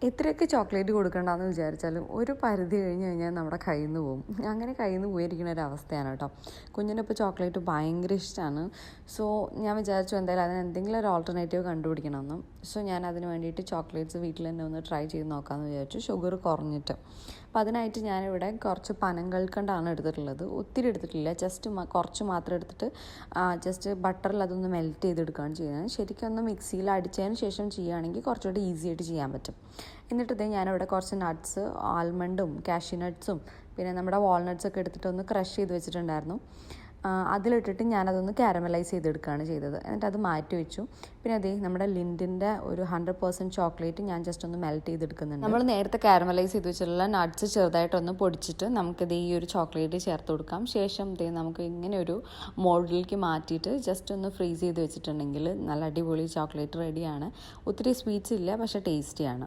എത്രയൊക്കെ ചോക്ലേറ്റ് കൊടുക്കണ്ടെന്ന് വിചാരിച്ചാലും ഒരു പരിധി കഴിഞ്ഞ് കഴിഞ്ഞാൽ നമ്മുടെ കയ്യിൽ നിന്ന് പോകും. അങ്ങനെ കയ്യിൽ നിന്ന് പോയിരിക്കുന്ന ഒരു അവസ്ഥയാണ് കേട്ടോ. കുഞ്ഞിനിപ്പോൾ ചോക്ലേറ്റ് ഭയങ്കര ഇഷ്ടമാണ്. സോ ഞാൻ വിചാരിച്ചു എന്തായാലും അതിന് എന്തെങ്കിലും ഒരു ഓൾട്ടർനേറ്റീവ് കണ്ടുപിടിക്കണമെന്ന്. സോ ഞാൻ അതിന് വേണ്ടിയിട്ട് ചോക്ലേറ്റ്സ് വീട്ടിൽ തന്നെ ഒന്ന് ട്രൈ ചെയ്ത് നോക്കാമെന്ന് വിചാരിച്ചു, ഷുഗർ കുറഞ്ഞിട്ട്. അപ്പോൾ അതിനായിട്ട് ഞാനിവിടെ കുറച്ച് പനം കൽക്കണ്ടാണ് എടുത്തിട്ടുള്ളത്. ഒത്തിരി എടുത്തിട്ടില്ല, ജസ്റ്റ് കുറച്ച് മാത്രം എടുത്തിട്ട് ജസ്റ്റ് ബട്ടറിൽ അതൊന്ന് മെൽറ്റ് ചെയ്തെടുക്കുകയാണ് ചെയ്യുന്നത്. ശരിക്കും ഒന്ന് മിക്സിയിൽ അടിച്ചതിന് ശേഷം ചെയ്യുകയാണെങ്കിൽ കുറച്ചുകൂടി ഈസി ആയിട്ട് ചെയ്യാൻ പറ്റും. എന്നിട്ട് ഞാനിവിടെ കുറച്ച് നട്ട്സ്, ആൽമണ്ടും കാഷ്യൂ നട്ട്സും പിന്നെ നമ്മുടെ വാൾനട്ട്സൊക്കെ എടുത്തിട്ട് ഒന്ന് ക്രഷ് ചെയ്ത് വെച്ചിട്ടുണ്ടായിരുന്നു. അതിലിട്ടിട്ട് ഞാനതൊന്ന് കാരമലൈസ് ചെയ്തെടുക്കുകയാണ് ചെയ്തത്. എന്നിട്ട് അത് മാറ്റി വെച്ചു. പിന്നെ അതേ നമ്മുടെ ലിൻഡിൻ്റെ ഒരു 100% ചോക്ലേറ്റ് ഞാൻ ജസ്റ്റ് ഒന്ന് മെൽറ്റ് ചെയ്തെടുക്കുന്നുണ്ട്. നമ്മൾ നേരത്തെ കാരമലൈസ് ചെയ്ത് വെച്ചിട്ടുള്ള നട്ട്സ് ചെറുതായിട്ടൊന്ന് പൊടിച്ചിട്ട് നമുക്കിത് ഈ ഒരു ചോക്ലേറ്റ് ചേർത്ത് കൊടുക്കാം. ശേഷം നമുക്ക് ഇങ്ങനെ ഒരു മോൾഡിലേക്ക് മാറ്റിയിട്ട് ജസ്റ്റ് ഒന്ന് ഫ്രീസ് ചെയ്ത് വെച്ചിട്ടുണ്ടെങ്കിൽ നല്ല അടിപൊളി ചോക്ലേറ്റ് റെഡിയാണ്. ഒത്തിരി സ്വീറ്റ്സ് ഇല്ല, പക്ഷേ ടേസ്റ്റിയാണ്.